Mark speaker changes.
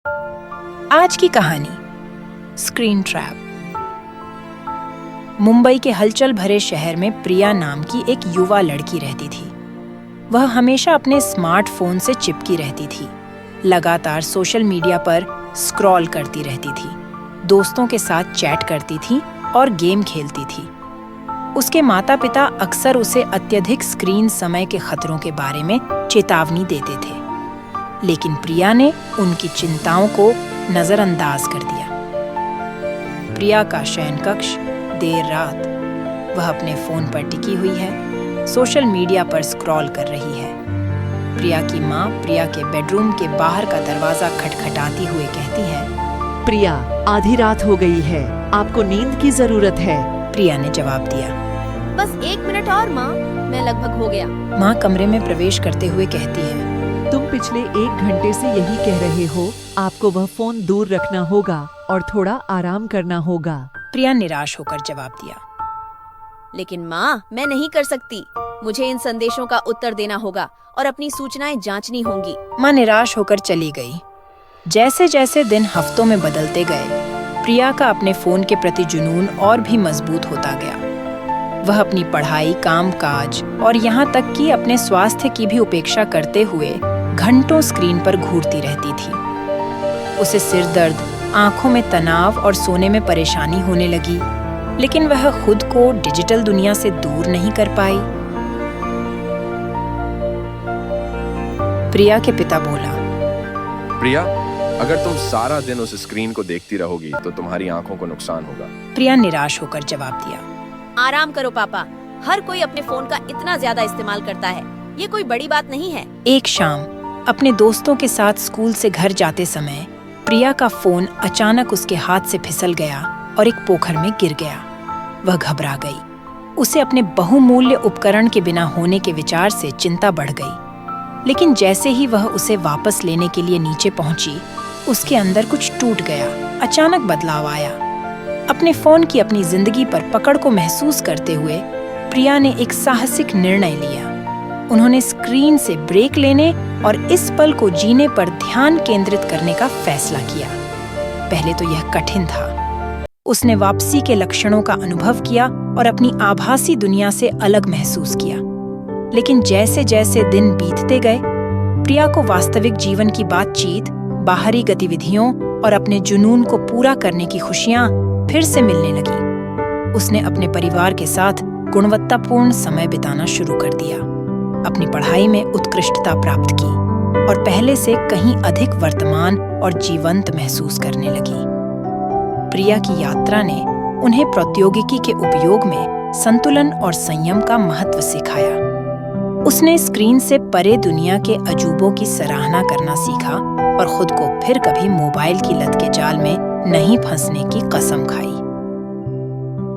Speaker 1: आज की कहानी स्क्रीन ट्रैप। मुंबई के हलचल भरे शहर में प्रिया नाम की एक युवा लड़की रहती थी। वह हमेशा अपने स्मार्टफोन से चिपकी रहती थी, लगातार सोशल मीडिया पर स्क्रॉल करती रहती थी, दोस्तों के साथ चैट करती थी और गेम खेलती थी। उसके माता-पिता अक्सर उसे अत्यधिक स्क्रीन समय के खतरों के बारे में चेतावनी देते थे, लेकिन प्रिया ने उनकी चिंताओं को नजरअंदाज कर दिया। प्रिया का शयन कक्ष, देर रात। वह अपने फोन पर टिकी हुई है, सोशल मीडिया पर स्क्रॉल कर रही है। प्रिया की माँ प्रिया के बेडरूम के बाहर का दरवाजा खटखटाती हुए कहती है,
Speaker 2: प्रिया, आधी रात हो गई है, आपको नींद की जरूरत है।
Speaker 1: प्रिया ने जवाब दिया,
Speaker 3: बस 1 मिनट और माँ, मैं लगभग हो गया।
Speaker 1: माँ कमरे में प्रवेश करते हुए कहती है,
Speaker 2: तुम पिछले 1 घंटे से यही कह रहे हो, आपको वह फोन दूर रखना होगा और थोड़ा आराम करना होगा।
Speaker 1: प्रिया निराश होकर जवाब दिया,
Speaker 3: लेकिन माँ, मैं नहीं कर सकती। मुझे इन संदेशों का उत्तर देना होगा और अपनी सूचनाएं जांचनी होंगी।
Speaker 1: माँ निराश होकर चली गई। जैसे जैसे दिन हफ्तों में बदलते गए, प्रिया का अपने फोन के प्रति जुनून और भी मजबूत होता गया। वह अपनी पढ़ाई, कामकाज और यहाँ तक कि अपने स्वास्थ्य की भी उपेक्षा करते हुए घंटों स्क्रीन पर घूरती रहती थी। उसे सिर दर्द, आंखों में तनाव और सोने में परेशानी होने लगी, लेकिन वह खुद को डिजिटल दुनिया से दूर नहीं कर पाई। प्रिया के पिता बोला,
Speaker 4: प्रिया, अगर तुम सारा दिन उस स्क्रीन को देखती रहोगी तो तुम्हारी आंखों को नुकसान होगा।
Speaker 1: प्रिया निराश होकर जवाब दिया,
Speaker 3: आराम करो पापा, हर कोई अपने फोन का इतना ज्यादा इस्तेमाल करता है, ये कोई बड़ी बात नहीं है।
Speaker 1: एक शाम अपने दोस्तों के साथ स्कूल से घर जाते समय प्रिया का फोन अचानक उसके हाथ से फिसल गया और एक पोखर में गिर गया। वह घबरा गई। उसे अपने बहुमूल्य उपकरण के बिना होने के विचार से चिंता बढ़ गई। लेकिन जैसे ही वह उसे वापस लेने के लिए नीचे पहुंची, उसके अंदर कुछ टूट गया। अचानक बदलाव आया। अपने फोन की अपनी जिंदगी पर पकड़ को महसूस करते हुए प्रिया ने एक साहसिक निर्णय लिया। उन्होंने स्क्रीन से ब्रेक लेने और इस पल को जीने पर ध्यान केंद्रित करने का फैसला किया। पहले तो यह कठिन था। उसने वापसी के लक्षणों का अनुभव किया और अपनी आभासी दुनिया से अलग महसूस किया। लेकिन जैसे जैसे दिन बीतते गए, प्रिया को वास्तविक जीवन की बातचीत, बाहरी गतिविधियों और अपने जुनून को पूरा करने की खुशियां फिर से मिलने लगी। उसने अपने परिवार के साथ गुणवत्तापूर्ण समय बिताना शुरू कर दिया, अपनी पढ़ाई में उत्कृष्टता प्राप्त की और पहले से कहीं अधिक वर्तमान और जीवंत महसूस करने लगी। प्रिया की यात्रा ने उन्हें प्रौद्योगिकी के उपयोग में संतुलन और संयम का महत्व सिखाया। उसने स्क्रीन से परे दुनिया के अजूबों की सराहना करना सीखा और खुद को फिर कभी मोबाइल की लत के जाल में नहीं फंसने की कसम खाई।